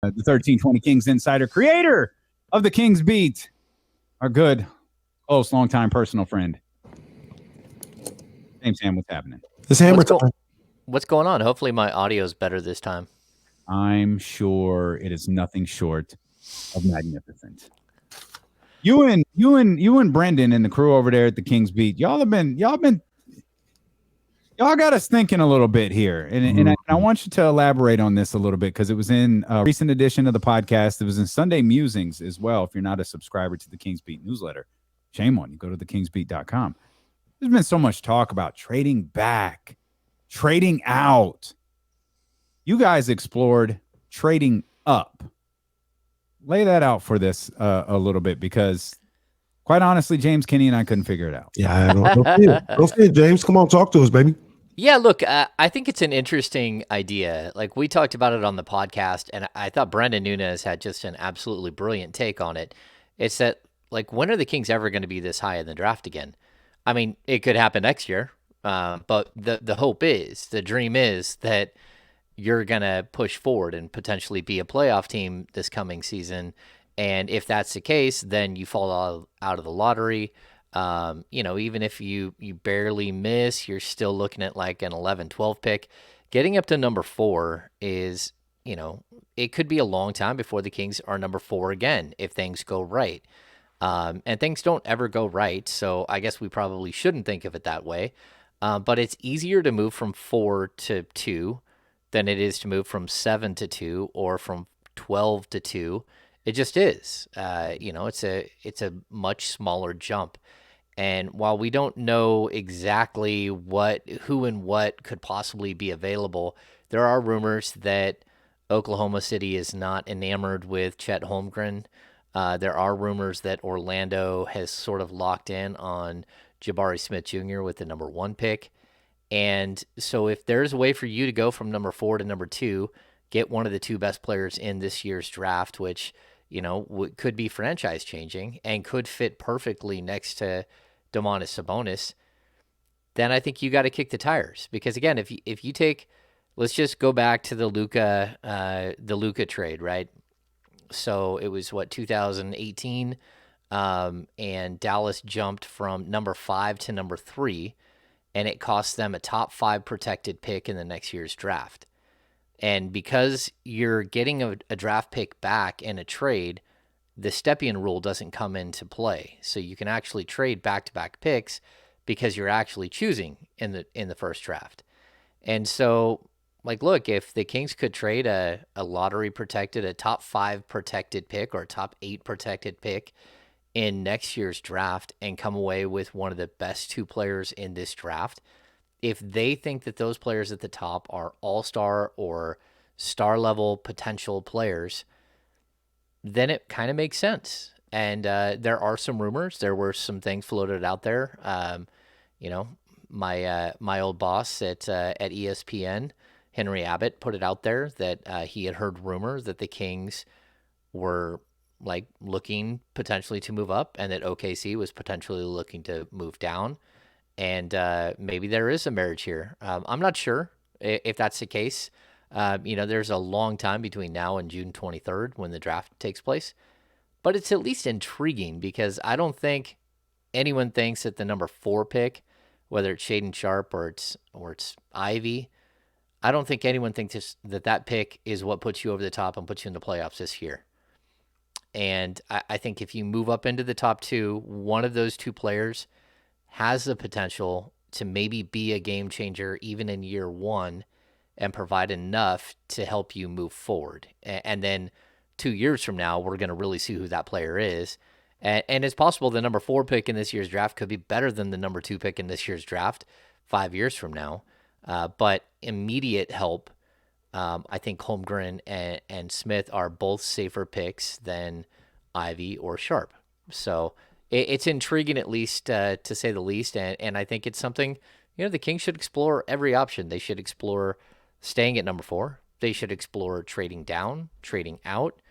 The 1320 Kings insider, creator of the Kings Beat, our good, close, longtime personal friend, James Ham. What's happening? It's hammer time. What's going on? Hopefully my audio is better this time. I'm sure it is nothing short of magnificent. You and Brendan and the crew over there at the Kings Beat, y'all got us thinking a little bit here, and I want you to elaborate on this a little bit because it was in a recent edition of the podcast. It was in Sunday Musings as well. If you're not a subscriber to the Kings Beat newsletter, shame on you. Go to thekingsbeat.com. There's been so much talk about trading back, trading out. You guys explored trading up. Lay that out for this a little bit because, quite honestly, James, Kenny, and I couldn't figure it out. Yeah, don't see it, James. Come on, talk to us, baby. Yeah, look, I think it's an interesting idea. Like, we talked about it on the podcast, and I thought Brendan Nunes had just an absolutely brilliant take on it. It's that, like, when are the Kings ever going to be this high in the draft again? I mean, it could happen next year, but the hope is, the dream is that you're going to push forward and potentially be a playoff team this coming season. And if that's the case, then you fall out of the lottery. Even if you barely miss, you're still looking at like an 11, 12 pick. Getting up to number 4 is, it could be a long time before the Kings are number 4 again if things go right. And things don't ever go right, so I guess we probably shouldn't think of it that way. But it's easier to move from 4 to 2 than it is to move from 7 to 2 or from 12 to 2. It just is. It's a much smaller jump. And while we don't know exactly who and what could possibly be available, there are rumors that Oklahoma City is not enamored with Chet Holmgren. There are rumors that Orlando has sort of locked in on Jabari Smith Jr. with the number 1 pick. And so if there's a way for you to go from number 4 to number 2, get one of the 2 best players in this year's draft, which, could be franchise changing and could fit perfectly next to Domantas Sabonis, then I think you got to kick the tires. Because again, if you take, let's just go back to the Luka trade, right? So it was 2018, and Dallas jumped from number 5 to number 3. And it cost them a top 5 protected pick in the next year's draft. And because you're getting a draft pick back in a trade, the Stepien rule doesn't come into play. So you can actually trade back-to-back picks because you're actually choosing in the first draft. And so, look, if the Kings could trade a lottery protected, a top 5 protected pick or a top 8 protected pick in next year's draft and come away with one of the best 2 players in this draft, if they think that those players at the top are all-star or star-level potential players, then it kind of makes sense. And there are some rumors. There were some things floated out there. My old boss at ESPN, Henry Abbott, put it out there that he had heard rumors that the Kings were looking potentially to move up and that OKC was potentially looking to move down. And maybe there is a marriage here. I'm not sure if that's the case. There's a long time between now and June 23rd when the draft takes place. But it's at least intriguing because I don't think anyone thinks that the number 4 pick, whether it's Shaedon Sharpe or it's Ivy, I don't think anyone thinks that pick is what puts you over the top and puts you in the playoffs this year. And I think if you move up into the top 2, one of those 2 players has the potential to maybe be a game changer even in year 1 and provide enough to help you move forward. And then 2 years from now, we're going to really see who that player is. And it's possible the number 4 pick in this year's draft could be better than the number 2 pick in this year's draft 5 years from now. But immediate help, I think Holmgren and Smith are both safer picks than Ivy or Sharpe. So it's intriguing, at least to say the least. And I think it's something, the Kings should explore every option. They should explore staying at number 4. They should explore trading down, trading out.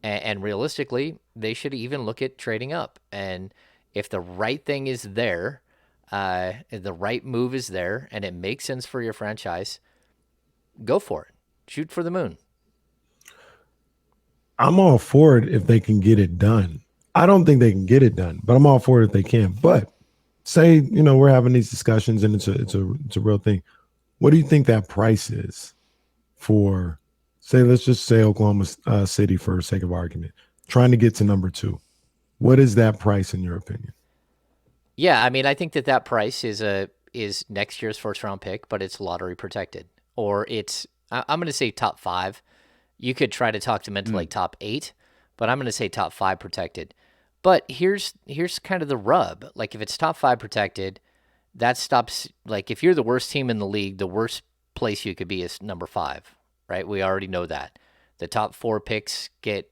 And realistically, they should even look at trading up. And if the right thing is there, the right move is there, and it makes sense for your franchise, go for it. Shoot for the moon. I'm all for it if they can get it done. I don't think they can get it done, but I'm all for it if they can. But say, we're having these discussions and it's a real thing. What do you think that price is for, say, let's just say Oklahoma City for sake of argument, trying to get to number 2? What is that price in your opinion? Yeah, I mean, I think that price is next year's first round pick, but it's lottery protected, or I'm going to say top 5. You could try to talk them into like top 8, but I'm going to say top 5 protected. But here's kind of the rub. Like if it's top 5 protected, that stops, like if you're the worst team in the league, the worst place you could be is number 5, right? We already know that. The top 4 picks get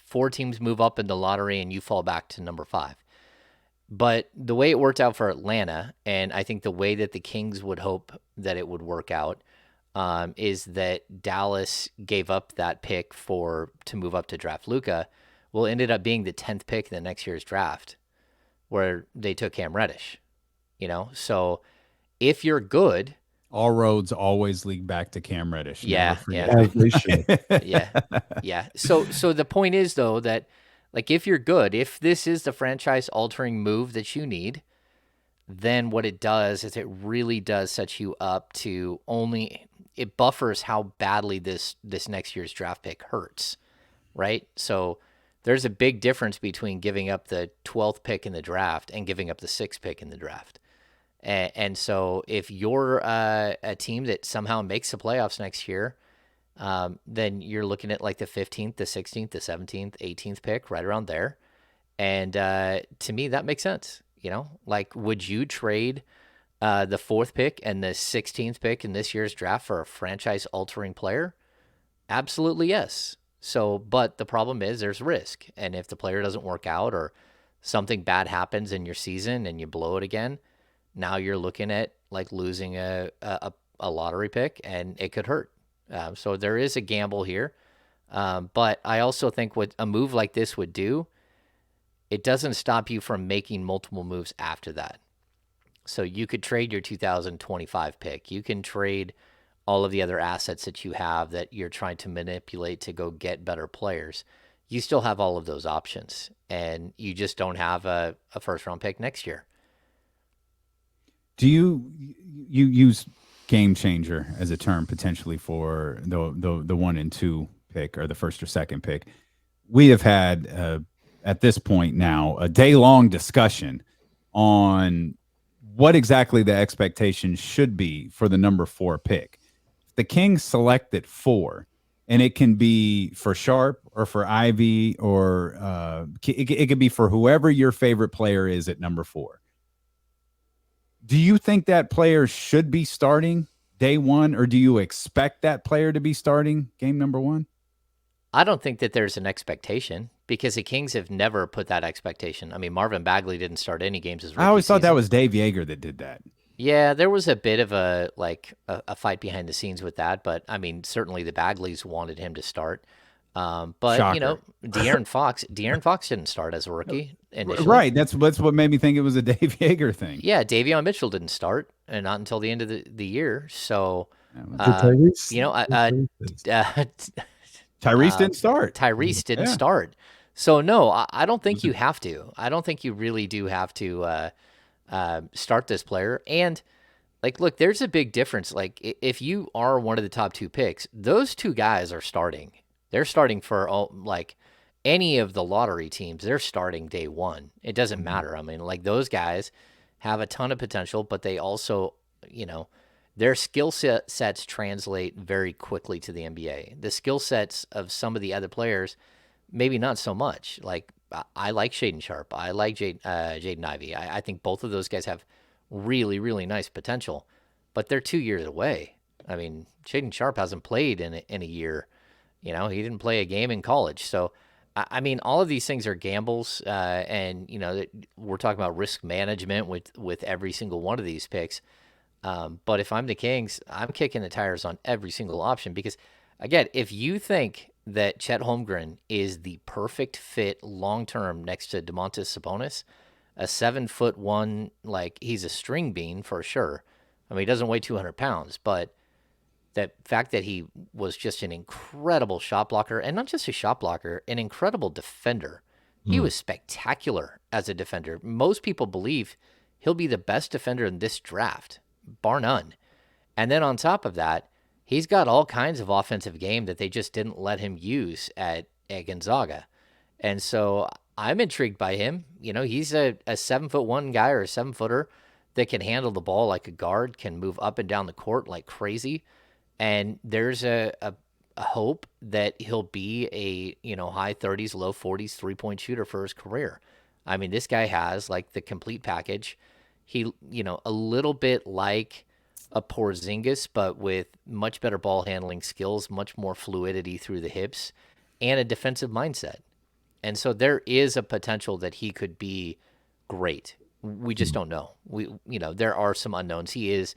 4 teams move up in the lottery and you fall back to number 5. But the way it worked out for Atlanta, and I think the way that the Kings would hope that it would work out, is that Dallas gave up that pick to move up to draft Luka. Well, it ended up being the 10th pick in the next year's draft, where they took Cam Reddish. So if you're good, all roads always lead back to Cam Reddish. Yeah. As they should. Yeah. So the point is though that, like, if you're good, if this is the franchise altering move that you need, then what it does is it really does set you up to it buffers how badly this next year's draft pick hurts, right? So there's a big difference between giving up the 12th pick in the draft and giving up the 6th pick in the draft. And so if you're a team that somehow makes the playoffs next year, then you're looking at like the 15th, the 16th, the 17th, 18th pick, right around there. And to me, that makes sense. Like, would you trade the 4th pick and the 16th pick in this year's draft for a franchise-altering player? Absolutely, yes. So, but the problem is there's risk. And if the player doesn't work out or something bad happens in your season and you blow it again, now you're looking at like losing a lottery pick, and it could hurt. So there is a gamble here. But I also think what a move like this would do, it doesn't stop you from making multiple moves after that. So you could trade your 2025 pick. You can trade all of the other assets that you have that you're trying to manipulate to go get better players. You still have all of those options, and you just don't have a first-round pick next year. Do you use game changer as a term potentially for the 1 and 2 pick, or the 1st or 2nd pick? We have had at this point now a day-long discussion on what exactly the expectation should be for the number 4 pick. The Kings select at 4, and it can be for Sharp or for Ivy, or it could be for whoever your favorite player is at number 4. Do you think that player should be starting day 1, or do you expect that player to be starting game number 1? I don't think that there's an expectation, because the Kings have never put that expectation. I mean, Marvin Bagley didn't start any games as rookie I always thought season. that was Dave Yeager that did that. Yeah, there was a bit of a fight behind the scenes with that, but I mean, certainly the Bagleys wanted him to start. But Shocker. De'Aaron Fox didn't start as a rookie initially. Right. That's what made me think it was a Dave Yeager thing. Yeah, Davion Mitchell didn't start, and not until the end of the year. So, Tyrese didn't start. Tyrese didn't start. So no, I don't think you have to. I don't think you really do have to start this player. And like, look, there's a big difference. Like, if you are one of the top 2 picks, those 2 guys are starting. They're starting for like any of the lottery teams. They're starting day 1. It doesn't matter. I mean, like, those guys have a ton of potential, but they also, their skill sets translate very quickly to the NBA. The skill sets of some of the other players, maybe not so much. Like, I like Shaedon Sharp. I like Jaden Ivey. I think both of those guys have really, really nice potential, but they're 2 years away. I mean, Shaedon Sharp hasn't played in a year. He didn't play a game in college. So, I mean, all of these things are gambles, and we're talking about risk management with every single one of these picks. But if I'm the Kings, I'm kicking the tires on every single option, because, again, if you think that Chet Holmgren is the perfect fit long-term next to Domantas Sabonis, a 7'1", like, he's a string bean for sure. I mean, he doesn't weigh 200 pounds, but the fact that he was just an incredible shot blocker, and not just a shot blocker, an incredible defender. He was spectacular as a defender. Most people believe he'll be the best defender in this draft, bar none. And then on top of that, he's got all kinds of offensive game that they just didn't let him use at Gonzaga. And so I'm intrigued by him. You know, he's a 7'1" guy or a 7-footer that can handle the ball like a guard, can move up and down the court like crazy. And there's a hope that he'll be a, high 30s, low 40s 3-point shooter for his career. I mean, this guy has like the complete package. He, a little bit like a Porzingis, but with much better ball handling skills, much more fluidity through the hips, and a defensive mindset. And so there is a potential that he could be great. We just don't know. There are some unknowns. He is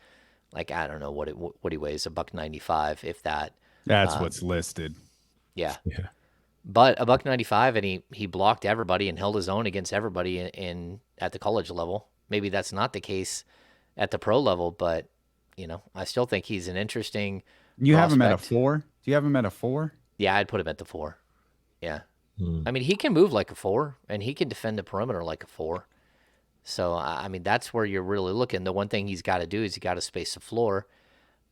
like, I don't know what he weighs, $195, if that. That's what's listed. Yeah. Yeah. But $195, and he blocked everybody and held his own against everybody in at the college level. Maybe that's not the case at the pro level, but I still think he's an interesting. You have him at a prospect. 4? Do you have him at a 4? Yeah, I'd put him at the 4. Yeah. I mean, he can move like a 4, and he can defend the perimeter like a 4. So, I mean, that's where you're really looking. The one thing he's got to do is he got to space the floor.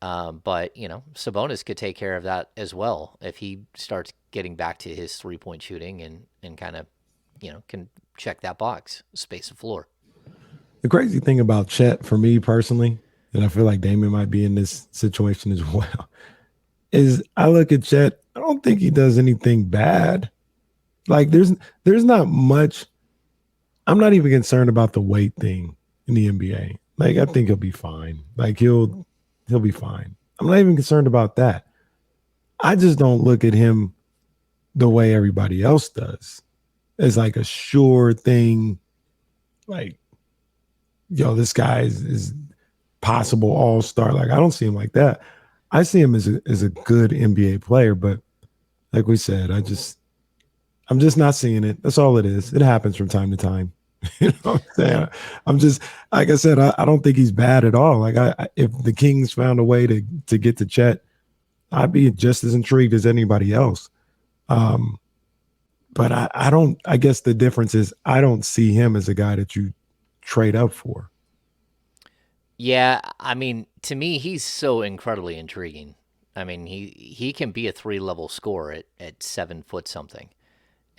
But, Sabonis could take care of that as well if he starts getting back to his 3-point shooting and kind of, can check that box, space the floor. The crazy thing about Chet, for me personally, and I feel like Damon might be in this situation as well, is I look at Chet, I don't think he does anything bad. Like there's not much. I'm not even concerned about the weight thing in the NBA. Like I think he'll be fine. Like he'll be fine. I'm not even concerned about that. I just don't look at him the way everybody else does. It's like a sure thing. Like, this guy is possible all-star. Like I don't see him like that. I see him as a good NBA player, but like we said, I'm just not seeing it. That's all it is. It happens from time to time. You know what I'm saying? I'm just, like I said, I don't think he's bad at all. Like if the Kings found a way to get to Chet, I'd be just as intrigued as anybody else. But I guess the difference is I don't see him as a guy that you trade up for. Yeah, I mean, to me, he's so incredibly intriguing. I mean, he can be a 3-level scorer at 7 foot something.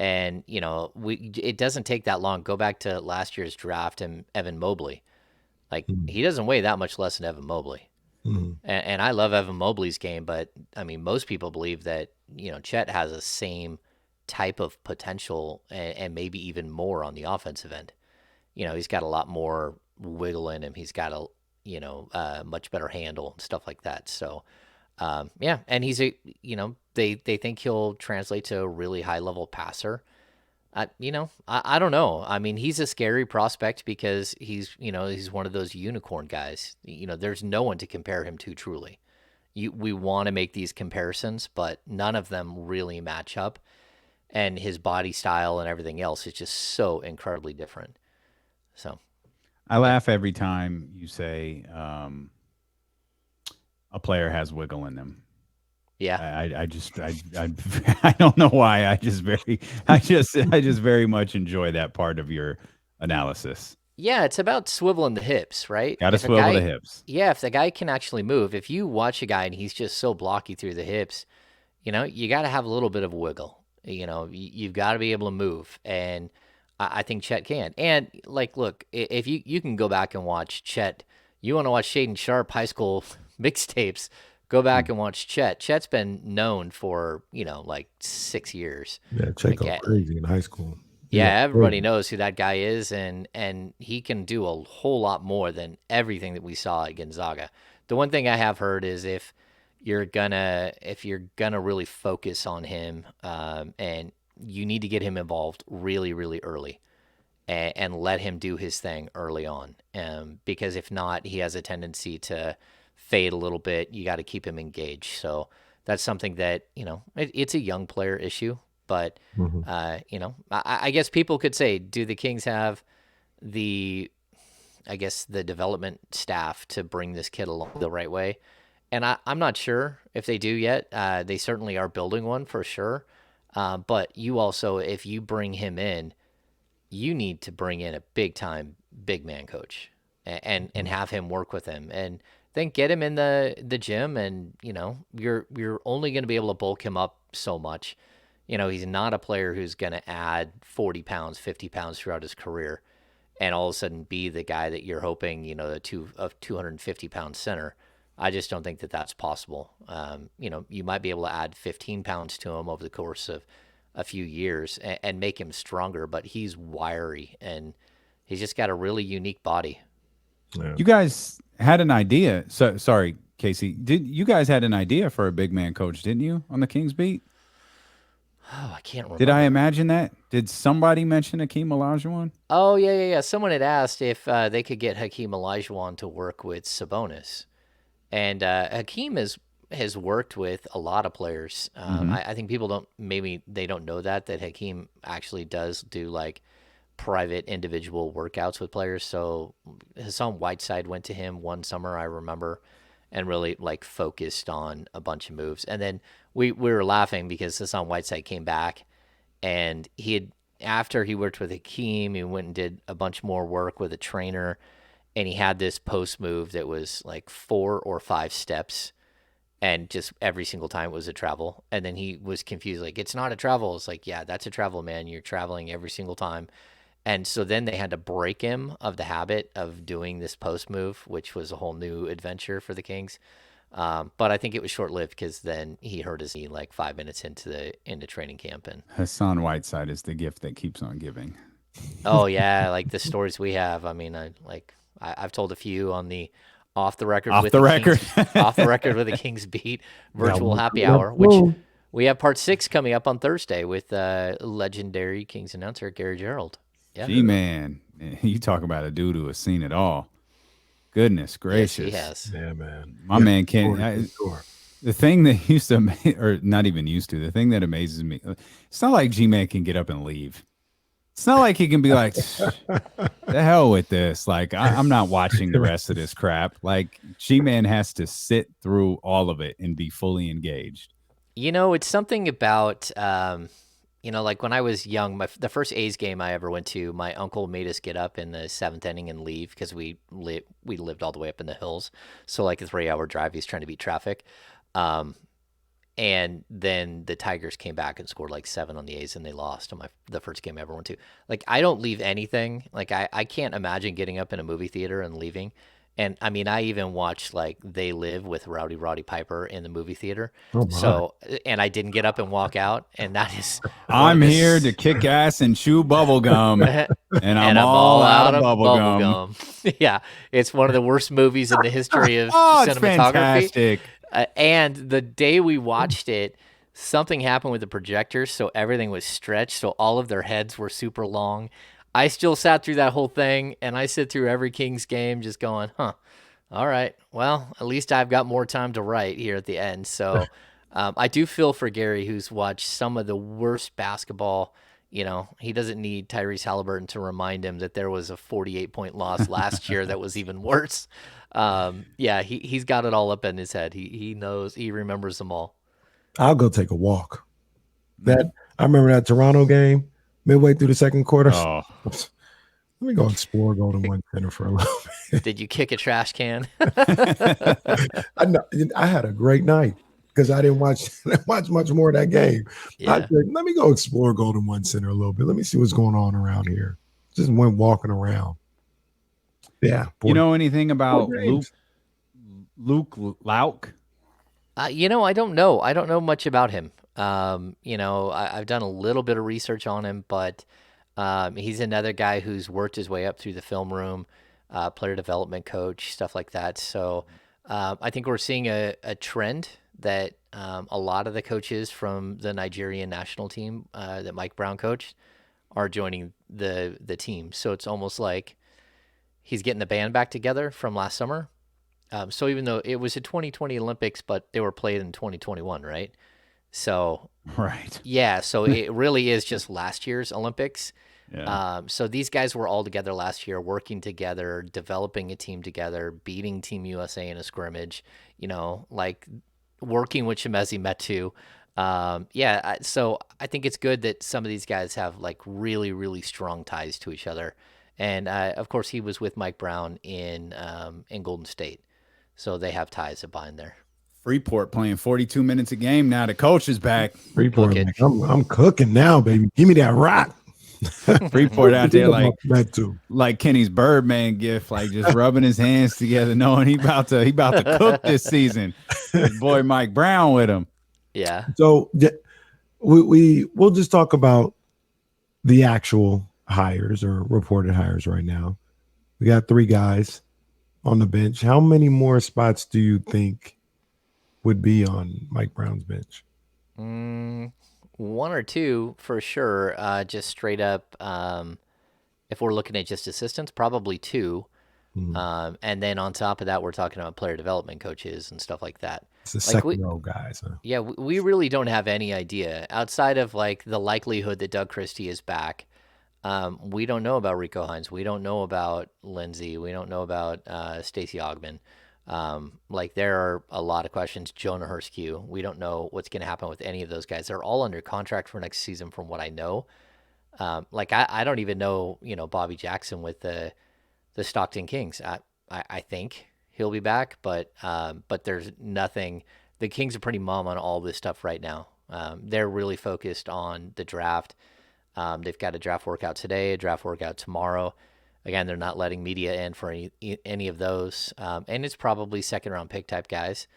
And, it doesn't take that long. Go back to last year's draft and Evan Mobley. Like, he doesn't weigh that much less than Evan Mobley. And I love Evan Mobley's game, but, I mean, most people believe that, Chet has the same type of potential and maybe even more on the offensive end. He's got a lot more wiggle in him. He's got a much better handle and stuff like that. So, yeah, and he's they think he'll translate to a really high level passer. I don't know. I mean, he's a scary prospect because he's one of those unicorn guys. There's no one to compare him to truly. We want to make these comparisons, but none of them really match up. And his body style and everything else is just so incredibly different. So, I laugh every time you say a player has wiggle in them. yeah. I don't know why. I just very much enjoy that part of your analysis. Yeah, it's about swiveling the hips, right? Got to swivel the hips. Yeah, if the guy can actually move, if you watch a guy and he's just so blocky through the hips, you got to have a little bit of a wiggle. You've got to be able to move, and I think Chet can. And like, look, if you can go back and watch Chet, you want to watch Shaden Sharp high school mixtapes, go back and watch Chet. Chet's been known for like 6 years. Yeah, Chet go crazy in high school. Yeah, everybody knows who that guy is, and he can do a whole lot more than everything that we saw at Gonzaga. The one thing I have heard is if you're gonna really focus on him, and you need to get him involved really, really early, and let him do his thing early on, because if not, he has a tendency to fade a little bit. You got to keep him engaged. So that's something that it's a young player issue. But, I guess people could say, do the Kings have the development staff to bring this kid along the right way? And I'm not sure if they do yet. They certainly are building one for sure. But you also, if you bring him in, you need to bring in a big time big man coach and have him work with him and then get him in the gym. And you're only going to be able to bulk him up so much. He's not a player who's going to add 40 pounds, 50 pounds throughout his career and all of a sudden be the guy that you're hoping, the 250-pound center. I just don't think that that's possible. You might be able to add 15 pounds to him over the course of a few years and make him stronger, but he's wiry and he's just got a really unique body. Yeah. You guys had an idea. So sorry, Casey. You guys had an idea for a big man coach, didn't you, on the Kings beat? Oh, I can't remember. Did I imagine that? Did somebody mention Hakeem Olajuwon? Oh, yeah. Someone had asked if they could get Hakeem Olajuwon to work with Sabonis. And Hakeem has worked with a lot of players. I think people don't know that Hakeem actually does do like private individual workouts with players. So Hassan Whiteside went to him one summer, I remember, and really like focused on a bunch of moves. And then we were laughing because Hassan Whiteside came back and after he worked with Hakeem, he went and did a bunch more work with a trainer. And he had this post move that was like 4 or 5 steps. And just every single time it was a travel. And then he was confused. Like, it's not a travel. It's like, yeah, that's a travel, man. You're traveling every single time. And so then they had to break him of the habit of doing this post move, which was a whole new adventure for the Kings. But I think it was short lived because then he hurt his knee like 5 minutes into training camp. And Hassan Whiteside is the gift that keeps on giving. Oh yeah, like the stories we have. I mean, I've told a few on the off the record with the Kings beat virtual happy hour, which we have part 6 coming up on Thursday with legendary Kings announcer Gary Gerald. Yeah. G-man, you talk about a dude who has seen it all. Goodness gracious. Yes, he has. Yeah, man. My man can't. The thing that used to, or not even used to, the thing that amazes me, it's not like G-man can get up and leave. It's not like he can be like, the hell with this. Like, I'm not watching the rest of this crap. Like, G-Man has to sit through all of it and be fully engaged. It's something about, like when I was young, the first A's game I ever went to, my uncle made us get up in the 7th inning and leave because we lived all the way up in the hills. So like a 3-hour drive, he's trying to beat traffic. And then the Tigers came back and scored like 7 on the A's and they lost on the first game I ever went to. Like, I don't leave anything. Like, I can't imagine getting up in a movie theater and leaving. And I mean, I even watched like They Live with Roddy Piper in the movie theater. So, and I didn't get up and walk out. And that is, I'm here to kick ass and chew bubble gum, and I'm all out of bubble gum. Yeah, it's one of the worst movies in the history of cinematography. It's fantastic. And the day we watched it, something happened with the projectors, so everything was stretched, so all of their heads were super long. I still sat through that whole thing, and I sit through every Kings game just going, all right, well, at least I've got more time to write here at the end. So I do feel for Gary, who's watched some of the worst basketball. He doesn't need Tyrese Halliburton to remind him that there was a 48-point loss last year that was even worse. Yeah, he's got it all up in his head. He knows, he remembers them all. I'll go take a walk. I remember that Toronto game midway through the second quarter. Oh. Let me go explore Golden One Center for a little bit. Did you kick a trash can? I had a great night because I didn't watch much more of that game. Yeah. I said, let me go explore Golden One Center a little bit. Let me see what's going on around here. Just went walking around. Yeah. You know anything about Luke Lauk? I don't know. I don't know much about him. I've done a little bit of research on him, but he's another guy who's worked his way up through the film room, player development coach, stuff like that. So I think we're seeing a trend that a lot of the coaches from the Nigerian national team that Mike Brown coached are joining the team. So it's almost like he's getting the band back together from last summer. So even though it was a 2020 Olympics, but they were played in 2021, right? So right, yeah. So it really is just last year's Olympics, Yeah. So these guys were all together last year, working together, developing a team together, beating Team USA in a scrimmage, like working with Shemezi Metu. So I think it's good that some of these guys have like really, really strong ties to each other. And of course, he was with Mike Brown in Golden State, so they have ties that bind there. Freeport playing 42 minutes a game now. The coach is back. Freeport, Look like, I'm cooking now, baby. Give me that rock. Freeport out there that too. like Kenny's Birdman gift, like just rubbing his hands together, knowing he about to cook this season. His boy Mike Brown with him. Yeah. So we'll just talk about the actual hires or reported hires right now. We got 3 guys on the bench. How many more spots do you think would be on Mike Brown's bench? 1 or 2 for sure. Just straight up, if we're looking at just assistants, probably 2. And then on top of that, we're talking about player development coaches and stuff like that. It's the second row guys. Huh? Yeah, we really don't have any idea outside of like the likelihood that Doug Christie is back. We don't know about Rico Hines. We don't know about Lindsey. We don't know about Stacey Ogman. Like there are a lot of questions. Jonah Hurst-Q. We don't know what's going to happen with any of those guys. They're all under contract for next season, from what I know. I don't even know, Bobby Jackson with the Stockton Kings. I think he'll be back, but there's nothing. The Kings are pretty mum on all this stuff right now. They're really focused on the draft. They've got a draft workout today, a draft workout tomorrow. Again, they're not letting media in for any of those. And it's probably second round pick type guys.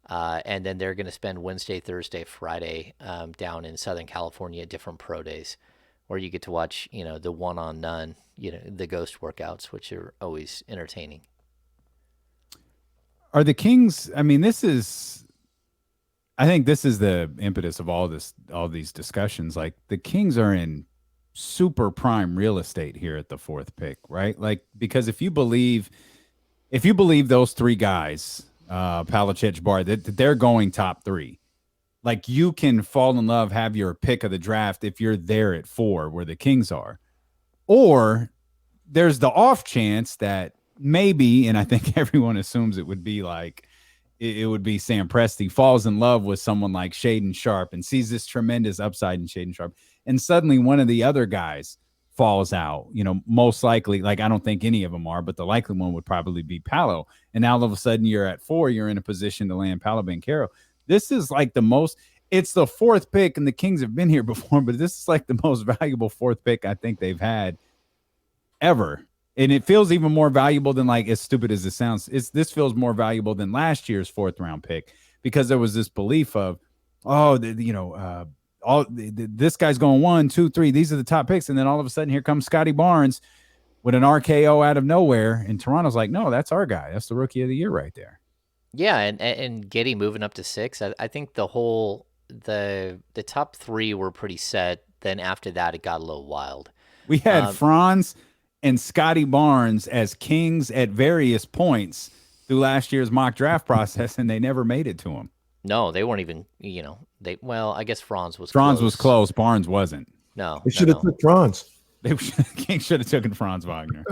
And then they're going to spend Wednesday, Thursday, Friday down in Southern California at different pro days where you get to watch, the one on none, the ghost workouts, which are always entertaining. Are the Kings, I think this is the impetus of all these discussions. Like the Kings are in super prime real estate here at the 4th pick, right? Like, because if you believe those 3 guys, Palicic, Bar, that they're going top 3, like you can fall in love, have your pick of the draft if you're there at 4 where the Kings are. Or there's the off chance that maybe, and I think everyone assumes it would be like, it would be Sam Presti falls in love with someone like Shaden Sharp and sees this tremendous upside in Shaden Sharp. And suddenly one of the other guys falls out, most likely, like, I don't think any of them are, but the likely one would probably be Paolo. And now all of a sudden you're at 4, you're in a position to land Paolo Banchero. This is like it's the 4th pick, and the Kings have been here before, but this is like the most valuable 4th pick I think they've had ever. And it feels even more valuable than, like, as stupid as it sounds, this feels more valuable than last year's 4th round pick, because there was this belief of, this guy's going 1, 2, 3. These are the top picks. And then all of a sudden here comes Scotty Barnes with an RKO out of nowhere. And Toronto's like, no, that's our guy. That's the rookie of the year right there. Yeah. And Giddey moving up to 6. I think the top 3 were pretty set. Then after that, it got a little wild. We had Franz and Scotty Barnes as Kings at various points through last year's mock draft process, and they never made it to him. No, they weren't even, I guess Franz was close. Barnes wasn't. No. They should have took Franz. Kings should have taken Franz Wagner.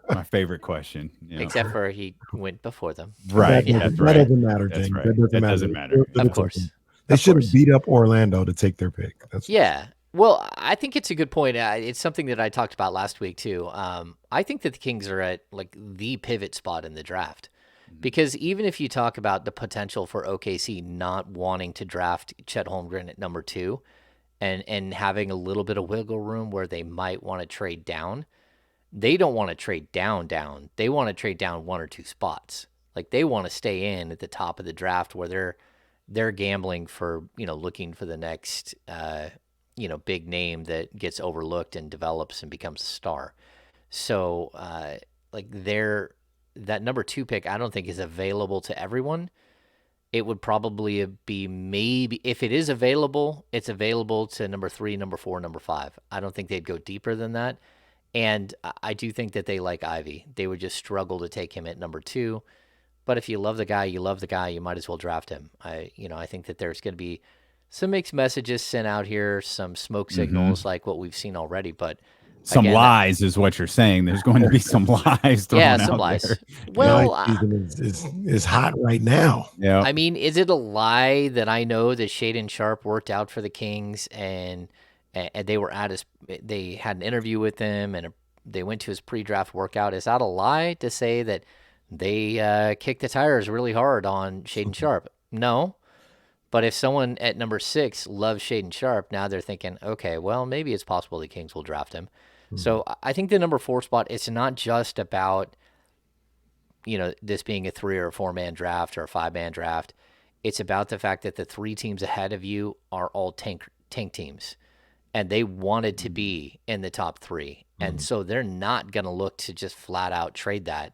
My favorite question. Except for he went before them. Right. That doesn't matter, James. Right. That doesn't matter. Of course. They should have beat up Orlando to take their pick. Yeah. Well, I think it's a good point. It's something that I talked about last week too. I think that the Kings are at like the pivot spot in the draft, because even if you talk about the potential for OKC not wanting to draft Chet Holmgren at number 2 and having a little bit of wiggle room where they might want to trade down, they don't want to trade down. They want to trade down 1 or 2 spots. Like they want to stay in at the top of the draft where they're gambling for, looking for the next big name that gets overlooked and develops and becomes a star. So, that number 2 pick, I don't think is available to everyone. It would probably be, maybe if it is available, it's available to number 3, number 4, number 5. I don't think they'd go deeper than that. And I do think that they like Ivy. They would just struggle to take him at number 2. But if you love the guy, you might as well draft him. I think that there's going to be some mixed messages sent out here, some smoke signals like what we've seen already. But Some Again, lies is what you're saying. There's going to be some lies thrown yeah, some out lies. there. Well, Live season is hot right now. Yeah. I mean, is it a lie that I know that Shaden Sharp worked out for the Kings and they were at they had an interview with him and they went to his pre-draft workout? Is that a lie to say that they kicked the tires really hard on Shaden Sharp? No. But if someone at number 6 loves Shaden Sharp, now they're thinking, okay, well, maybe it's possible the Kings will draft him. So I think the number 4 spot, it's not just about, this being a 3 or a 4-man draft or a 5-man draft. It's about the fact that the 3 teams ahead of you are all tank teams, and they wanted to be in the top 3. And so they're not going to look to just flat out trade that.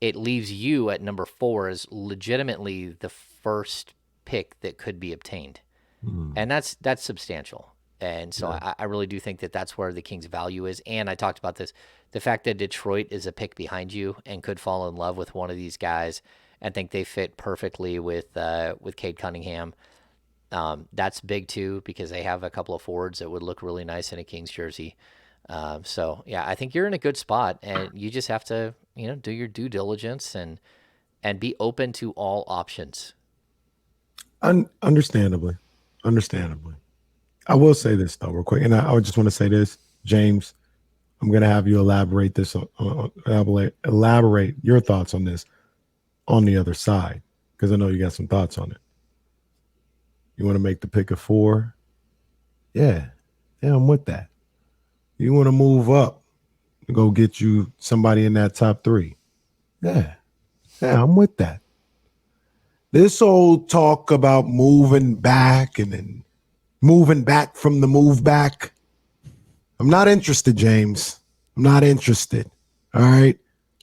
It leaves you at number 4 as legitimately the first pick that could be obtained. And that's substantial. And so I really do think that that's where the Kings' value is. And I talked about this, the fact that Detroit is a pick behind you and could fall in love with one of these guys and think they fit perfectly with Cade Cunningham. That's big too, because they have a couple of forwards that would look really nice in a Kings jersey. So yeah, I think you're in a good spot, and you just have to, do your due diligence and be open to all options. Understandably. I will say this though, real quick, and I just want to say this, James. I'm going to have you elaborate elaborate your thoughts on this on the other side, because I know you got some thoughts on it. You want to make the pick of 4? Yeah, I'm with that. You want to move up and go get you somebody in that top 3? Yeah, I'm with that. This old talk about moving back and then moving back from the move back, I'm not interested, James. I'm not interested. All right.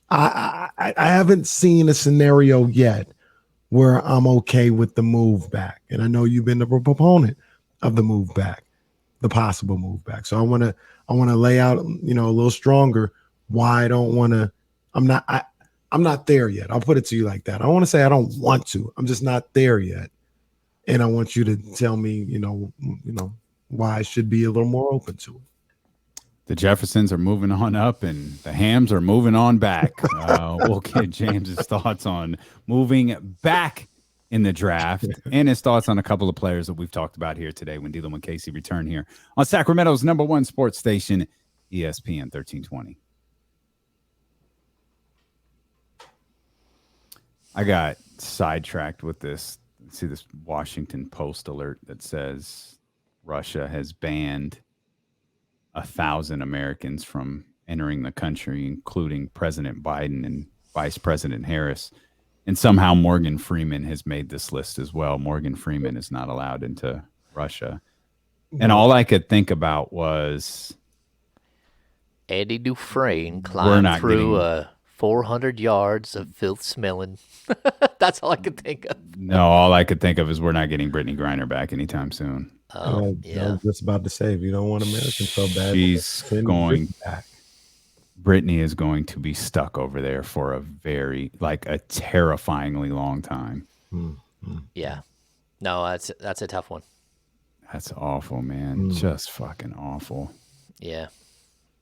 I haven't seen a scenario yet where I'm okay with the move back. And I know you've been the proponent of the move back, the possible move back. So I want to lay out, a little stronger why I don't want to. I'm not there yet. I'll put it to you like that. I want to say I don't want to. I'm just not there yet. And I want you to tell me, why I should be a little more open to it. The Jeffersons are moving on up and the Hams are moving on back. We'll get James's thoughts on moving back in the draft and his thoughts on a couple of players that we've talked about here today when Dylan and Casey return here on Sacramento's #1 sports station, ESPN 1320. I got sidetracked with this. See this Washington Post alert that says Russia has banned 1,000 Americans from entering the country, including President Biden and Vice President Harris. And somehow Morgan Freeman has made this list as well. Morgan Freeman is not allowed into Russia. And all I could think about was Eddie Dufresne climbed through 400 yards of filth smelling. That's all I could think of. No, all I could think of is we're not getting Brittany Griner back anytime soon. Oh, yeah. I was just about to say, if you don't want Americans so bad, she's going back. Brittany is going to be stuck over there for a terrifyingly long time. Yeah. No, that's a tough one. That's awful, man. Just fucking awful. Yeah.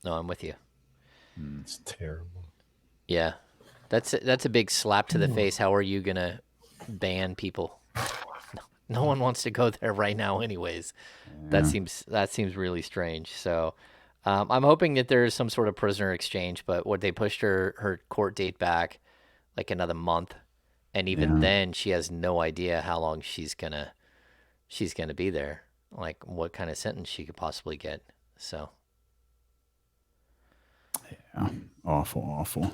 No, I'm with you. It's terrible. Yeah. That's a big slap to the face. How are you going to ban people? No one wants to go there right now anyways. Yeah. That seems really strange. So I'm hoping that there's some sort of prisoner exchange, but they pushed her court date back like another month, and even then she has no idea how long she's gonna be there, like what kind of sentence she could possibly get. So yeah, awful.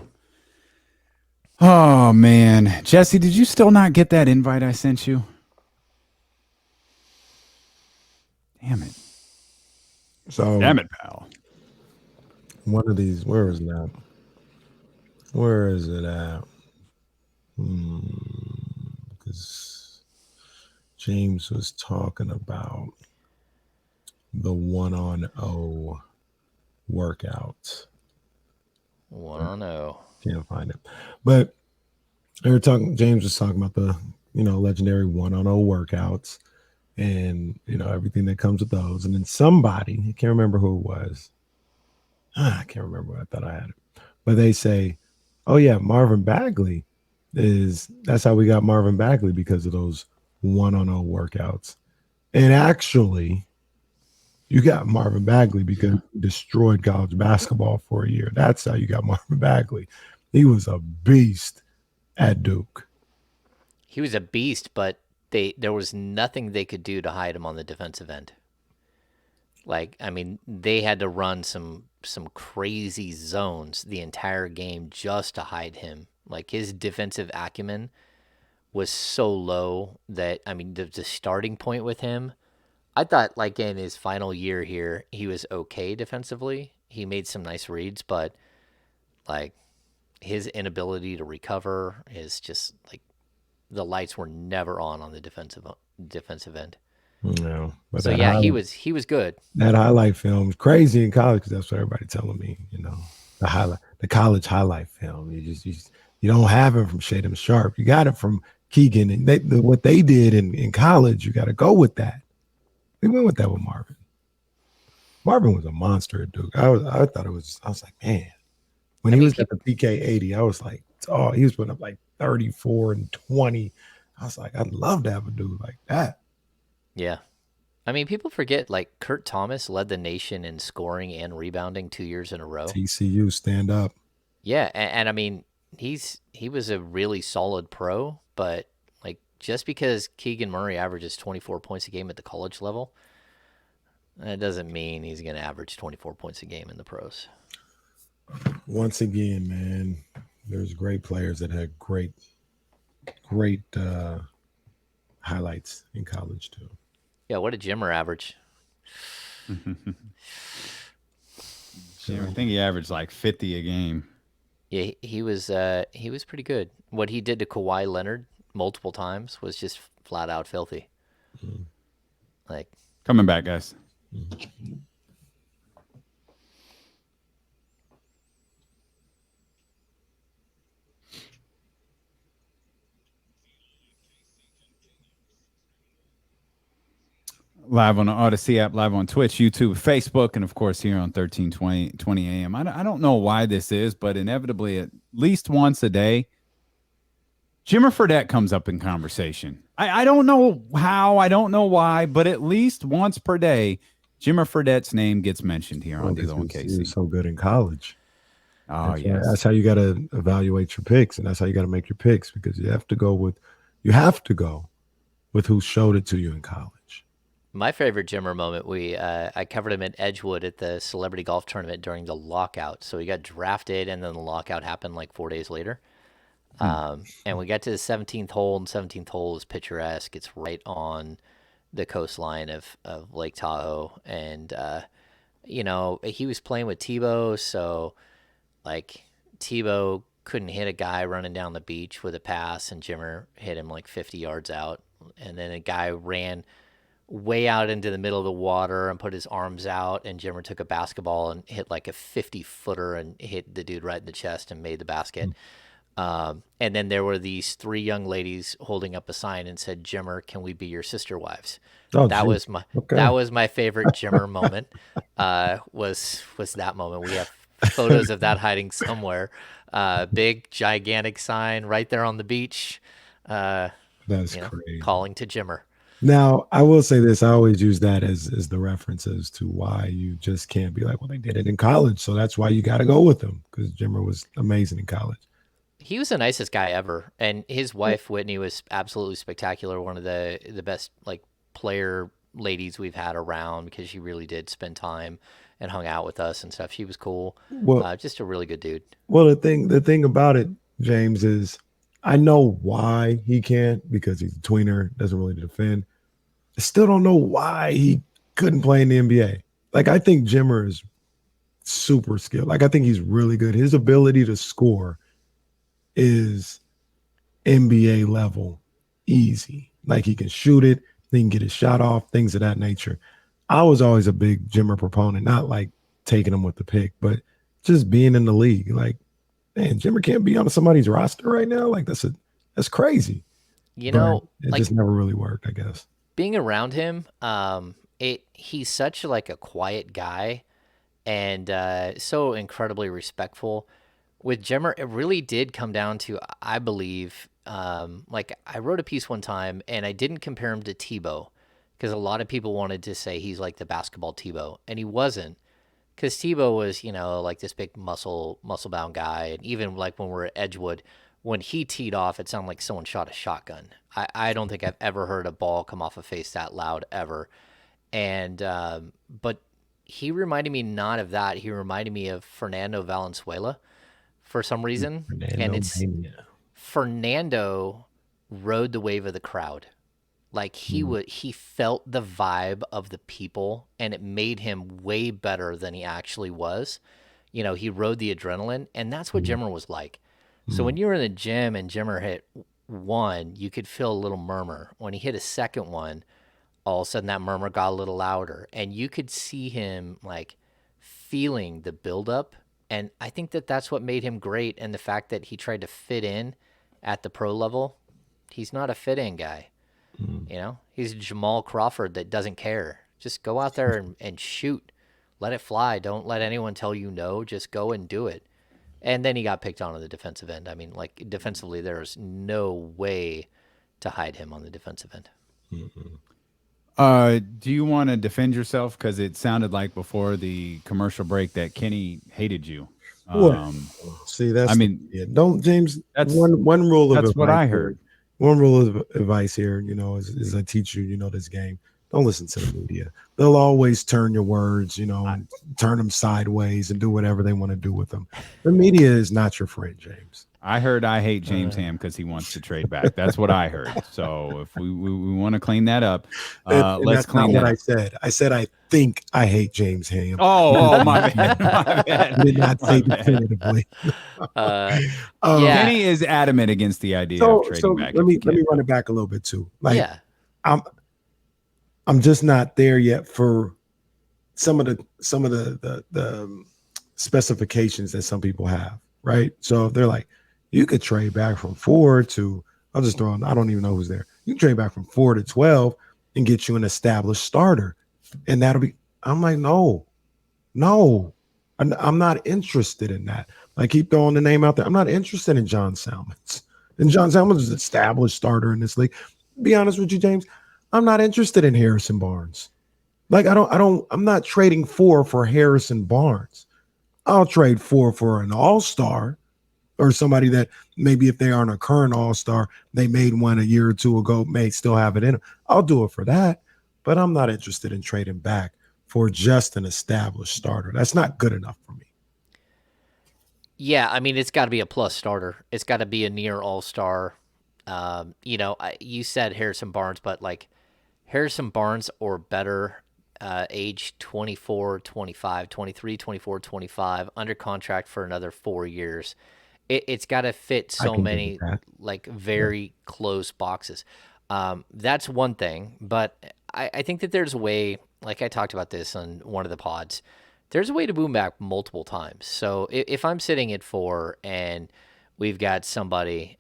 Oh man, Jesse, did you still not get that invite I sent you? Damn it. So damn it, pal. One of these, where is that? Where is it at? Because James was talking about the 1-on-0 workout. 1-on-0. Can't find it. But James was talking about the, legendary 1-on-0 workouts and, everything that comes with those. And then somebody, I can't remember who it was, I can't remember what I thought I had it. But they say, oh yeah, Marvin Bagley that's how we got Marvin Bagley because of those 1-on-0 workouts. And actually, you got Marvin Bagley because he destroyed college basketball for a year. That's how you got Marvin Bagley. He was a beast at Duke. He was a beast, but there was nothing they could do to hide him on the defensive end. Like, I mean, they had to run some crazy zones the entire game just to hide him. Like, his defensive acumen was so low that, I mean, the starting point with him, I thought, like, in his final year here, he was okay defensively. He made some nice reads, but, like, his inability to recover is just, like, the lights were never on the defensive end. No, but So yeah, he was good. That highlight film is crazy in college because that's what everybody's telling me. The college highlight film. You don't have it from Shaden Sharp. You got it from Keegan, and what they did in college. You got to go with that. We went with that with Marvin. Marvin was a monster at Duke. I thought it was. I was like, man, when he was at the PK 80, I was like, oh, he was putting up like 34 and 20. I was like, I'd love to have a dude like that. Yeah. I mean, people forget, like, Kurt Thomas led the nation in scoring and rebounding 2 years in a row. TCU, stand up. Yeah, and I mean, he was a really solid pro, but, like, just because Keegan Murray averages 24 points a game at the college level, that doesn't mean he's going to average 24 points a game in the pros. Once again, man, there's great players that had great highlights in college too. Yeah, what did Jimmer average? I think he averaged like 50 a game. Yeah, he was pretty good. What he did to Kawhi Leonard multiple times was just flat out filthy. Mm-hmm. Like, coming back, guys. Mm-hmm. Live on the Odyssey app, live on Twitch, YouTube, Facebook, and of course here on 1320 AM. I don't know why this is, but inevitably at least once a day, Jimmer Fredette comes up in conversation. I don't know how, I don't know why, but at least once per day, Jimmer Fredette's name gets mentioned here on D'Lo and Casey. He was so good in college. Oh, yes. That's how you got to evaluate your picks, and that's how you got to make your picks, because you have to go with who showed it to you in college. My favorite Jimmer moment, I covered him at Edgewood at the Celebrity Golf Tournament during the lockout. So he got drafted, and then the lockout happened like 4 days later. And we got to the 17th hole, and 17th hole is picturesque. It's right on the coastline of Lake Tahoe. And, he was playing with Tebow, so, like, Tebow couldn't hit a guy running down the beach with a pass, and Jimmer hit him like 50 yards out. And then a guy ran way out into the middle of the water and put his arms out, and Jimmer took a basketball and hit like a 50-footer and hit the dude right in the chest and made the basket. And then there were these 3 young ladies holding up a sign and said, "Jimmer, can we be your sister wives?" That was my favorite Jimmer moment. Was that moment. We have photos of that hiding somewhere. Big gigantic sign right there on the beach. That's crazy. Calling to Jimmer. Now, I will say this. I always use that as the reference as to why you just can't be like, well, they did it in college, so that's why you got to go with them, because Jimmer was amazing in college. He was the nicest guy ever, and his wife, Whitney, was absolutely spectacular. One of the best, like, player ladies we've had around, because she really did spend time and hung out with us and stuff. She was cool. Well, just a really good dude. Well, the thing about it, James, is I know why he can't, because he's a tweener, doesn't really defend. I still don't know why he couldn't play in the NBA. Like, I think Jimmer is super skilled. Like, I think he's really good. His ability to score is NBA level easy. Like, he can shoot it, he can get his shot off, things of that nature. I was always a big Jimmer proponent, not like taking him with the pick, but just being in the league. Like, man, Jimmer can't be on somebody's roster right now. Like, that's crazy. It like, just never really worked, I guess. Being around him, he's such like a quiet guy, and so incredibly respectful. With Jimmer, it really did come down to, I believe, like I wrote a piece one time and I didn't compare him to Tebow because a lot of people wanted to say he's like the basketball Tebow, and he wasn't. Because Tebow was, like this big muscle bound guy, and even like when we're at Edgewood, when he teed off, it sounded like someone shot a shotgun. I don't think I've ever heard a ball come off a face that loud ever. And but he reminded me not of that. He reminded me of Fernando Valenzuela for some reason, and Fernando it's Mania. Fernando rode the wave of the crowd. Like he felt the vibe of the people, and it made him way better than he actually was. He rode the adrenaline, and that's what Jimmer was like. So when you were in the gym and Jimmer hit one, you could feel a little murmur. When he hit a second one, all of a sudden that murmur got a little louder, and you could see him like feeling the buildup. And I think that that's what made him great. And the fact that he tried to fit in at the pro level, he's not a fit in guy. He's Jamal Crawford that doesn't care. Just go out there and shoot. Let it fly. Don't let anyone tell you no. Just go and do it. And then he got picked on the defensive end. I mean, like defensively, there's no way to hide him on the defensive end. Do you want to defend yourself? Because it sounded like before the commercial break that Kenny hated you. See, that's I don't James. That's one rule of that's what I advice heard. here- One rule of advice here, is I teach you, this game. Don't listen to the media. They'll always turn your words, and turn them sideways and do whatever they want to do with them. The media is not your friend, James. I heard I hate James Ham because he wants to trade back. That's what I heard. So if we want to clean that up, And let's that's clean not that what up. I said. I said I think I hate James Ham. Oh, my bad. My bad. I did not My say bad. definitively. Yeah. Kenny is adamant against the idea of trading back. let me run it back a little bit too. Like, Yeah. I'm just not there yet for some of the specifications that some people have, right? So if they're like, you could trade back from 4 to, I'll just throw on, I don't even know who's there. You can trade back from 4 to 12 and get you an established starter. And I'm like, no, I'm not interested in that. I keep throwing the name out there. I'm not interested in John Salmons. And John Salmons is an established starter in this league. Be honest with you, James, I'm not interested in Harrison Barnes. Like, I'm not trading 4 for Harrison Barnes. I'll trade 4 for an all-star or somebody that maybe if they aren't a current all-star, they made one a year or two ago, may still have it in them. I'll do it for that, but I'm not interested in trading back for just an established starter. That's not good enough for me. Yeah, I mean, it's got to be a plus starter. It's got to be a near all-star. You said Harrison Barnes, but like Harrison Barnes or better, age 24, 25, 23, 24, 25, under contract for another 4 years. It's got to fit so many like very close boxes. That's one thing, but I think that there's a way, like I talked about this on one of the pods, there's a way to boom back multiple times. So if I'm sitting at 4 and we've got somebody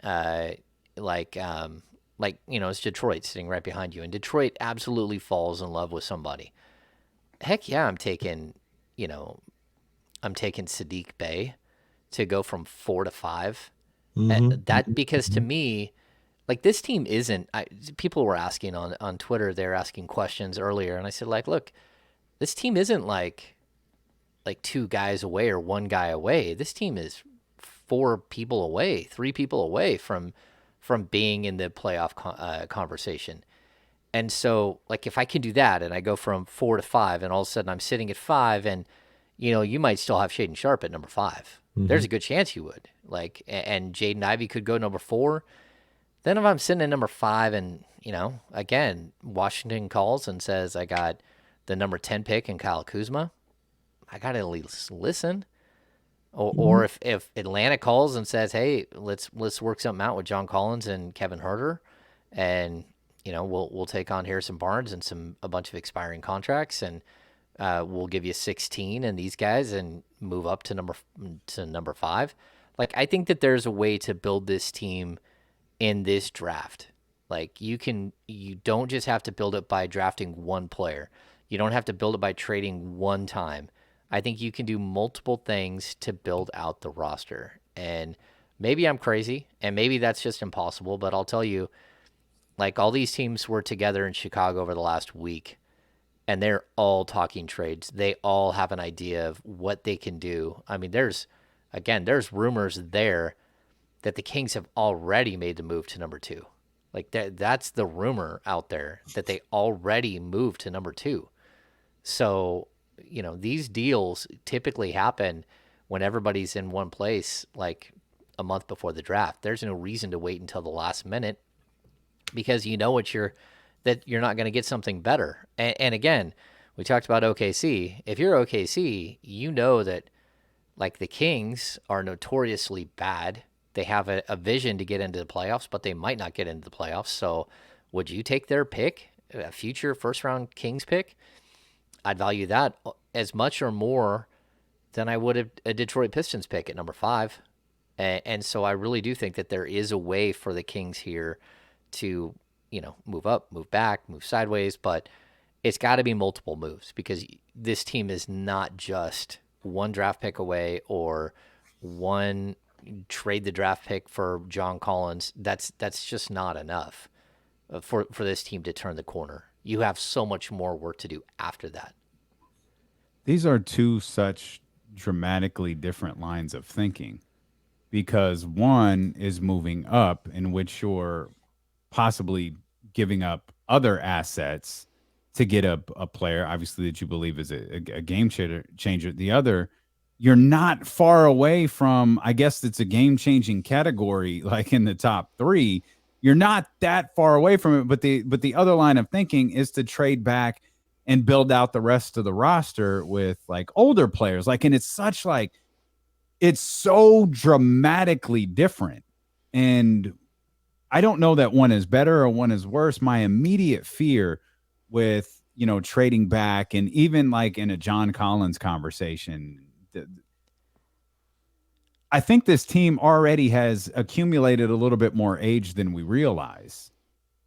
it's Detroit sitting right behind you, and Detroit absolutely falls in love with somebody. Heck yeah, I'm taking Sadiq Bey to go from 4 to 5. That because to me, like this team isn't. People were asking on Twitter. They're asking questions earlier, and I said look, this team isn't like 2 guys away or 1 guy away. This team is 4 people away, 3 people away from being in the playoff conversation. And so, like, if I can do that and I go from 4 to 5 and all of a sudden I'm sitting at 5 and, you might still have Shaden Sharp at number 5. There's a good chance you would. Like, and Jaden Ivey could go number 4. Then if I'm sitting at number 5 and, again, Washington calls and says I got the number 10 pick in Kyle Kuzma, I got to at least listen. Or if Atlanta calls and says, hey, let's work something out with John Collins and Kevin Huerter, and we'll take on Harrison Barnes and a bunch of expiring contracts, and we'll give you 16 and these guys and move up to number 5. Like, I think that there's a way to build this team in this draft. Like, you don't just have to build it by drafting one player. You don't have to build it by trading one time. I think you can do multiple things to build out the roster. And maybe I'm crazy, and maybe that's just impossible, but I'll tell you, like, all these teams were together in Chicago over the last week, and they're all talking trades. They all have an idea of what they can do. I mean, there's rumors there that the Kings have already made the move to number 2. Like, that's the rumor out there, that they already moved to number 2. So, these deals typically happen when everybody's in one place, like a month before the draft. There's no reason to wait until the last minute, because that you're not going to get something better. And again, we talked about OKC. If you're OKC, you know that, like, the Kings are notoriously bad. They have a vision to get into the playoffs, but they might not get into the playoffs. So would you take their pick, a future first-round Kings pick? I'd value that as much or more than I would a Detroit Pistons pick at number 5. And so I really do think that there is a way for the Kings here to, move up, move back, move sideways, but it's got to be multiple moves, because this team is not just one draft pick away or one trade the draft pick for John Collins. That's just not enough for this team to turn the corner. You have so much more work to do after that. These are two such dramatically different lines of thinking, because one is moving up, in which you're possibly giving up other assets to get a player, obviously, that you believe is a game changer. The other, you're not far away from, I guess it's a game-changing category, like in the top 3. You're not that far away from it, but the other line of thinking is to trade back and build out the rest of the roster with, like, older players. Like, and it's so dramatically different. And I don't know that one is better or one is worse. My immediate fear with, trading back, and even like in a John Collins conversation, I think this team already has accumulated a little bit more age than we realize.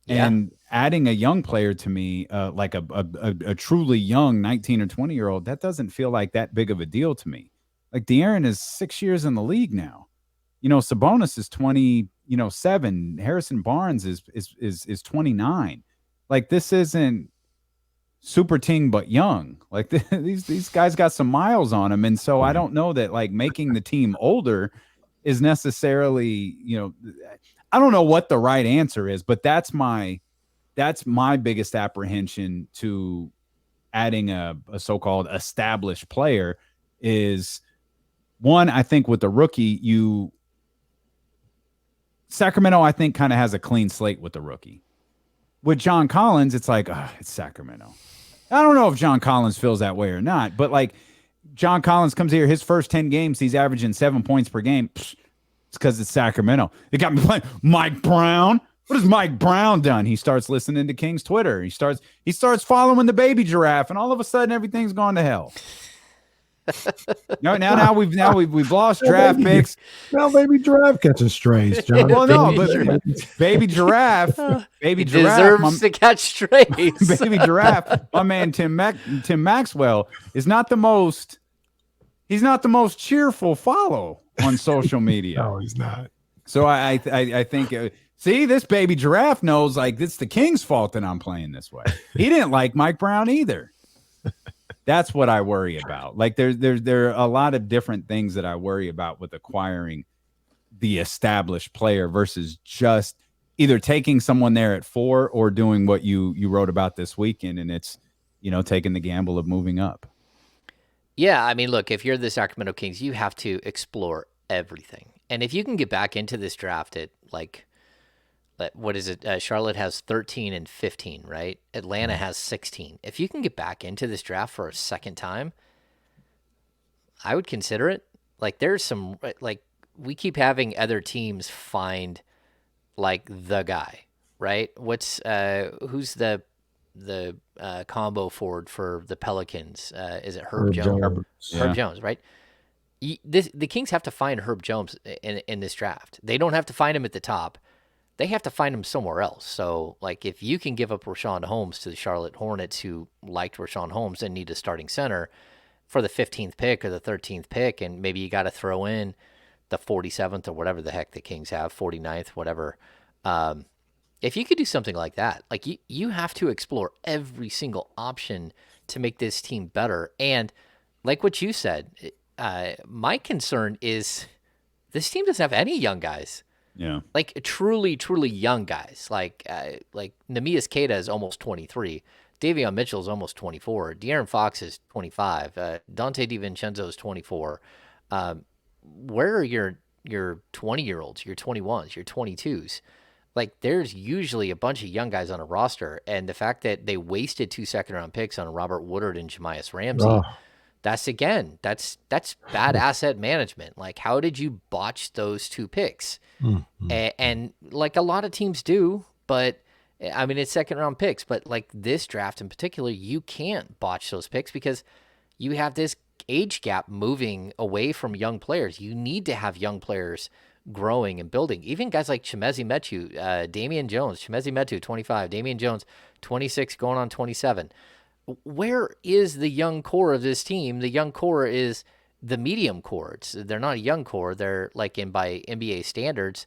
Yeah. And adding a young player to me, like a truly young 19 or 20-year-old, that doesn't feel like that big of a deal to me. Like, De'Aaron is 6 years in the league now. Sabonis is 27. Harrison Barnes is 29. Like, this isn't super team but young. Like, these guys got some miles on them, and so I don't know that, like, making the team older is necessarily, I don't know what the right answer is, but that's my biggest apprehension to adding a so-called established player is, one, I think with the rookie, Sacramento, I think, kind of has a clean slate with the rookie. With John Collins, it's like, it's Sacramento. I don't know if John Collins feels that way or not, but, like, John Collins comes here, his first 10 games, he's averaging 7 points per game. It's because it's Sacramento. They got me playing Mike Brown. What has Mike Brown done? He starts listening to King's Twitter. He starts following the baby giraffe, and all of a sudden everything's gone to hell. Now we've lost draft picks. Now baby giraffe catching strays, John. Well, no, but baby giraffe deserves to catch strays. Baby giraffe, my man Tim Maxwell is not the most. He's not the most cheerful follow on social media. No, he's not. So I think. See, this baby giraffe knows, like, it's the King's fault that I'm playing this way. He didn't like Mike Brown either. That's what I worry about. Like, there are a lot of different things that I worry about with acquiring the established player versus just either taking someone there at 4 or doing what you wrote about this weekend, and it's, taking the gamble of moving up. Yeah, I mean, look, if you're the Sacramento Kings, you have to explore everything. And if you can get back into this draft at, like, what is it? Charlotte has 13 and 15, right? Atlanta has 16. If you can get back into this draft for a second time, I would consider it. Like, there's some, like, we keep having other teams find, like, the guy, right? Who's the combo forward for the Pelicans? Is it Herb Jones? Herb Jones, right? The Kings have to find Herb Jones in this draft. They don't have to find him at the top. They have to find him somewhere else. So, like, if you can give up Rashawn Holmes to the Charlotte Hornets, who liked Rashawn Holmes and need a starting center, for the 15th pick or the 13th pick, and maybe you got to throw in the 47th or whatever the heck the Kings have, 49th, whatever. If you could do something like that, like you have to explore every single option to make this team better. And like what you said, my concern is this team doesn't have any young guys. Yeah. Like truly, truly young guys. Like Nemias Queta is almost 23. Davion Mitchell is almost 24. De'Aaron Fox is 25. Dante DiVincenzo is 24. Where are your 20-year-olds, your 21s, your 22s? Like, there's usually a bunch of young guys on a roster, and the fact that they wasted 2 second-round picks on Robert Woodard and Jemias Ramsey, that's bad asset management. Like, how did you botch those 2 picks? And like a lot of teams do, but I mean, it's second-round picks, but like this draft in particular, you can't botch those picks because you have this age gap moving away from young players. You need to have young players growing and building. Even guys like Chimezie Metu, Damian Jones, Chimezie Metu, 25, Damian Jones, 26, going on 27. Where is the young core of this team? The young core is the medium core. They're not a young core. They're like by NBA standards,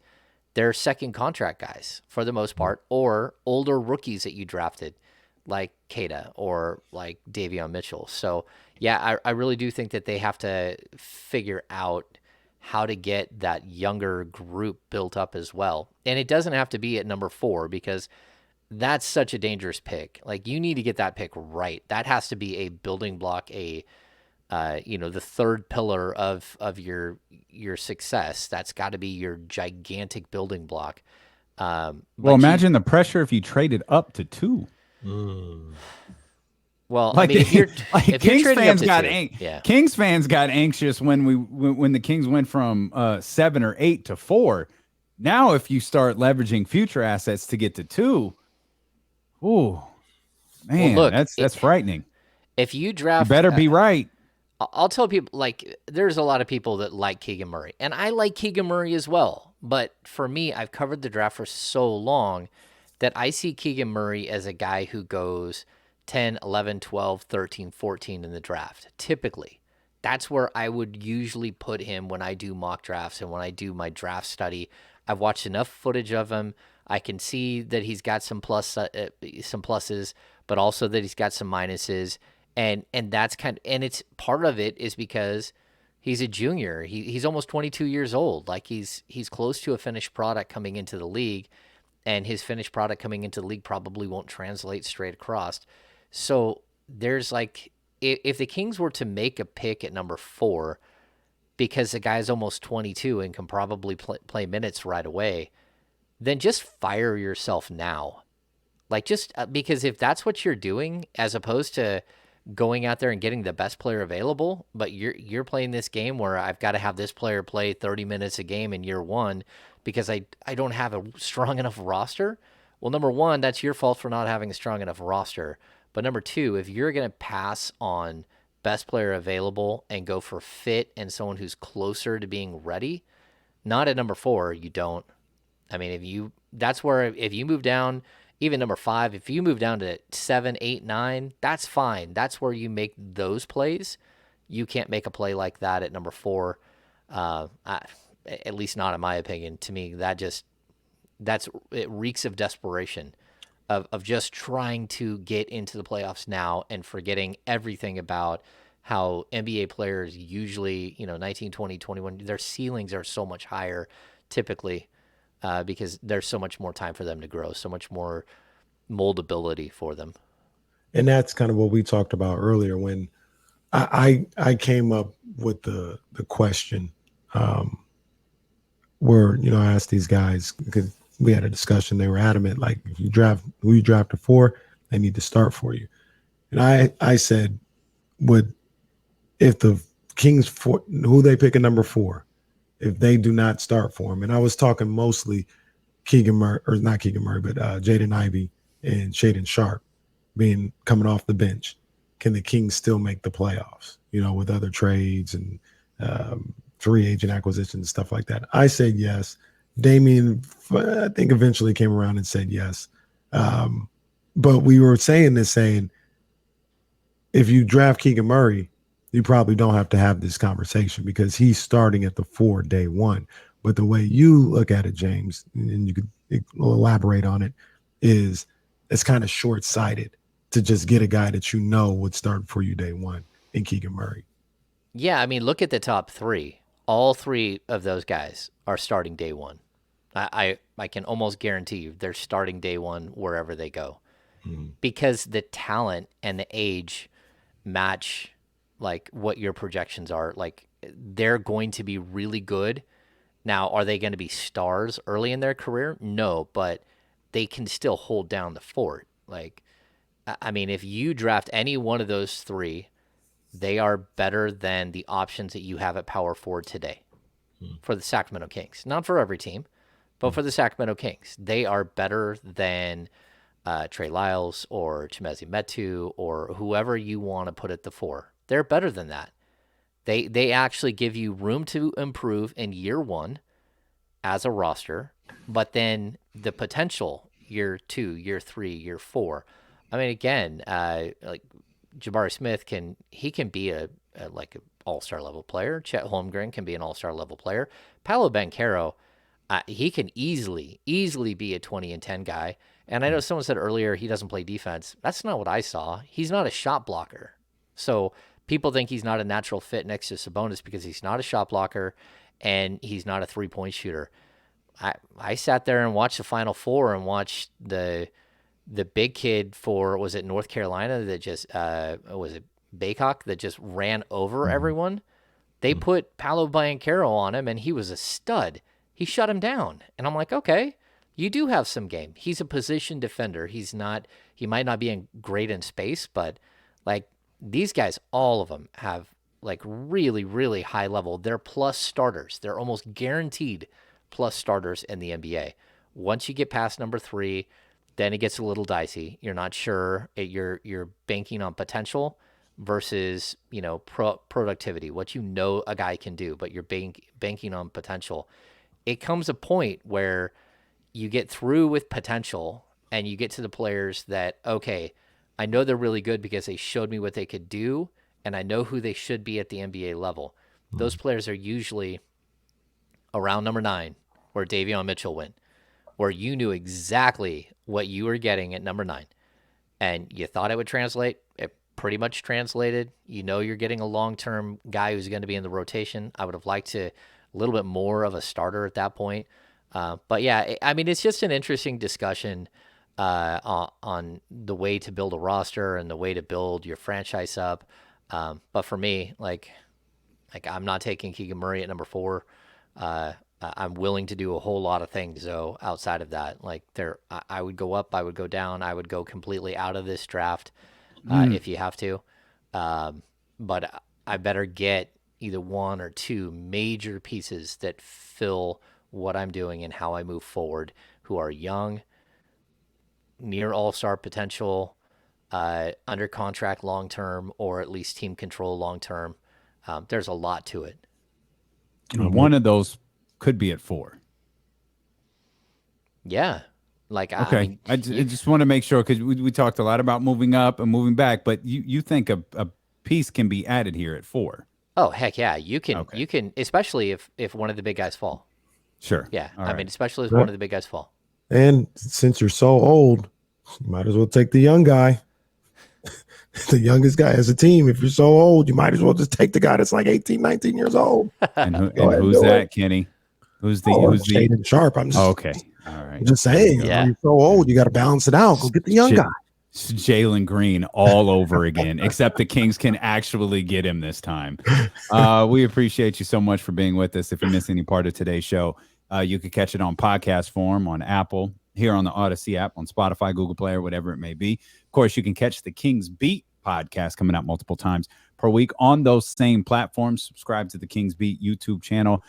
they're second contract guys for the most part, or older rookies that you drafted like Queta or like Davion Mitchell. So yeah, I really do think that they have to figure out how to get that younger group built up as well. And it doesn't have to be at number 4 because that's such a dangerous pick. Like, you need to get that pick right. That has to be a building block, the third pillar of your success. That's got to be your gigantic building block. Well, imagine the pressure if you traded up to 2. Well, like, I mean, if you're Kings trading fans up to 2, Kings fans got anxious when the Kings went from 7 or 8 to 4. Now, if you start leveraging future assets to get to 2, ooh, man, well, look, that's frightening. If you draft, you better be right. I'll tell people, like, there's a lot of people that like Keegan Murray, and I like Keegan Murray as well. But for me, I've covered the draft for so long that I see Keegan Murray as a guy who goes 10, 11, 12, 13, 14 in the draft. Typically, that's where I would usually put him when I do mock drafts and when I do my draft study. I've watched enough footage of him. I can see that he's got some pluses, but also that he's got some minuses. And that's and it's part of it is because he's a junior. He's almost 22 years old. Like, he's close to a finished product coming into the league, and his finished product coming into the league probably won't translate straight across. So there's like, if the Kings were to make a pick at number 4, because the guy's almost 22 and can probably play minutes right away, then just fire yourself now. Like, just because if that's what you're doing, as opposed to going out there and getting the best player available, but you're playing this game where I've got to have this player play 30 minutes a game in year 1 because I don't have a strong enough roster. Well, number 1, that's your fault for not having a strong enough roster. But number 2, if you're going to pass on best player available and go for fit and someone who's closer to being ready, not at number 4, you don't. I mean, if you move down, even number 5, if you move down to 7, 8, 9, that's fine. That's where you make those plays. You can't make a play like that at number 4. At least not in my opinion. To me, it reeks of desperation, of just trying to get into the playoffs now and forgetting everything about how NBA players usually, 19, 20, 21, their ceilings are so much higher typically. Because there's so much more time for them to grow, so much more moldability for them. And that's kind of what we talked about earlier when I came up with the question where, I asked these guys, because we had a discussion, they were adamant, like, if you draft who you draft for, they need to start for you. And I said, if the Kings, who they pick at number 4, if they do not start for him. And I was talking mostly Keegan Murray, or not Keegan Murray, but Jaden Ivey and Shaedon Sharpe coming off the bench. Can the Kings still make the playoffs, with other trades and free agent acquisitions and stuff like that? I said yes. Damian, I think, eventually came around and said yes. But we were saying if you draft Keegan Murray, you probably don't have to have this conversation because he's starting at the 4 day one. But the way you look at it, James, and you could elaborate on it, is it's kind of short-sighted to just get a guy that you know would start for you day one in Keegan Murray. Yeah, I mean, look at the top three. All three of those guys are starting day one. I can almost guarantee you they're starting day one wherever they go, because the talent and the age match like what your projections are. Like they're going to be really good. Now, are they going to be stars early in their career? No, but they can still hold down the fort. Like, I mean, if you draft any one of those three, they are better than the options that you have at power forward today for the Sacramento Kings. Not for every team, but for the Sacramento Kings. They are better than Trey Lyles or Chimezie Metu or whoever you want to put at the four. They're better than that. They actually give you room to improve in year one as a roster, but then the potential year 2, year 3, year 4. I mean, again, like Jabari Smith can be a like an all-star level player. Chet Holmgren can be an all-star level player. Paolo Banchero, he can easily be a 20 and 10 guy. And I know someone said earlier he doesn't play defense. That's not what I saw. He's not a shot blocker. So people think he's not a natural fit next to Sabonis because he's not a shot blocker and he's not a three-point shooter. I sat there and watched the Final Four and watched the big kid for, was it North Carolina that just, was it Baycock that just ran over everyone? They put Paolo Banchero on him and he was a stud. He shut him down. And I'm like, okay, you do have some game. He's a position defender. He might not be great in space, but like these guys, all of them have like really, really high level. They're plus starters. They're almost guaranteed plus starters in the NBA. Once you get past number 3, then it gets a little dicey. You're not sure. You're banking on potential versus, productivity, what a guy can do, but you're banking on potential. It comes a point where you get through with potential and you get to the players that, okay, I know they're really good because they showed me what they could do, and I know who they should be at the NBA level. Those players are usually around number 9, where Davion Mitchell went, where you knew exactly what you were getting at number 9, and you thought it would translate. It pretty much translated. You're getting a long-term guy who's going to be in the rotation. I would have liked a little bit more of a starter at that point. But yeah, I mean, it's just an interesting discussion on the way to build a roster and the way to build your franchise up. But for me, like I'm not taking Keegan Murray at number 4. I'm willing to do a whole lot of things though outside of that. Like I would go up, I would go down, I would go completely out of this draft if you have to. But I better get either one or two major pieces that fill what I'm doing and how I move forward, who are young, near all-star potential, under contract long-term, or at least team control long-term. There's a lot to it. One of those could be at 4. Yeah. Like, okay. I mean, I just want to make sure, because we talked a lot about moving up and moving back, but you think a piece can be added here at 4. Oh, heck yeah. You can, especially if one of the big guys fall. Sure. Yeah. All I right. mean, especially if one of the big guys fall. And since you're so old, you might as well take the young guy. The youngest guy as a team. If you're so old, you might as well just take the guy that's like 18, 19 years old. And who's that, Kenny? Who's the Shaden Sharp? I'm just okay. All right. I'm just saying. Yeah. You're so old, you got to balance it out. Go get the young guy. Jalen Green all over again, except the Kings can actually get him this time. We appreciate you so much for being with us. If you miss any part of today's show, you could catch it on podcast form on Apple, here on the Odyssey app, on Spotify, Google Play, or whatever it may be. Of course, you can catch the Kings Beat podcast coming out multiple times per week on those same platforms. Subscribe to the Kings Beat YouTube channel.